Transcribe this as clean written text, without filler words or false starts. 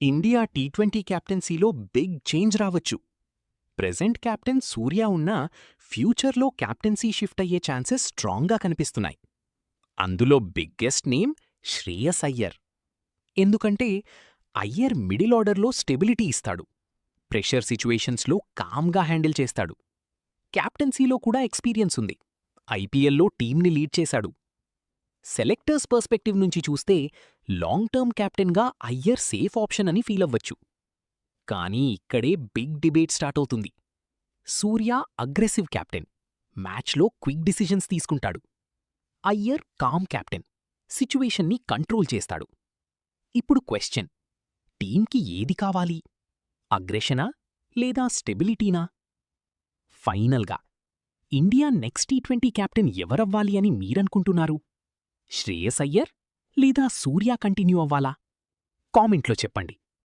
India T20 కెప్టెన్సీలో big change రావచ్చు. Present captain సూర్య ఉన్నా ఫ్యూచర్లో కెప్టెన్సీ షిఫ్ట్ అయ్యే ఛాన్సెస్ స్ట్రాంగ్గా కనిపిస్తున్నాయి. అందులో బిగ్గెస్ట్ నేమ్ శ్రేయస్ అయ్యర్. ఎందుకంటే అయ్యర్ మిడిల్ ఆర్డర్లో స్టెబిలిటీ ఇస్తాడు, ప్రెషర్ సిచ్యువేషన్స్లో కామ్గా హ్యాండిల్ చేస్తాడు. కెప్టెన్సీలో కూడా ఎక్స్పీరియన్స్ ఉంది, ఐపీఎల్లో టీంని లీడ్ చేశాడు. సెలెక్టర్స్ పర్స్పెక్టివ్ నుంచి చూస్తే లాంగ్ టర్మ్ కెప్టెన్గా అయ్యర్ సేఫ్ ఆప్షన్ అని ఫీలవ్వచ్చు. కానీ ఇక్కడే బిగ్ డిబేట్ స్టార్ట్ అవుతుంది. సూర్య అగ్రెసివ్ కెప్టెన్, మ్యాచ్లో క్విక్ డిసిజన్స్ తీసుకుంటాడు. అయ్యర్ కామ్ కెప్టెన్, సిచ్యువేషన్ని కంట్రోల్ చేస్తాడు. ఇప్పుడు క్వశ్చన్, టీంకి ఏది కావాలి? అగ్రెషనా లేదా స్టెబిలిటీనా? ఫైనల్గా ఇండియా నెక్స్ట్ టీ20 కెప్టెన్ ఎవరవ్వాలి అని మీరనుకుంటున్నారు? శ్రేయస్ అయ్యర్ లేదా సూర్య కంటిన్యూ అవ్వాలా? కామెంట్లో చెప్పండి.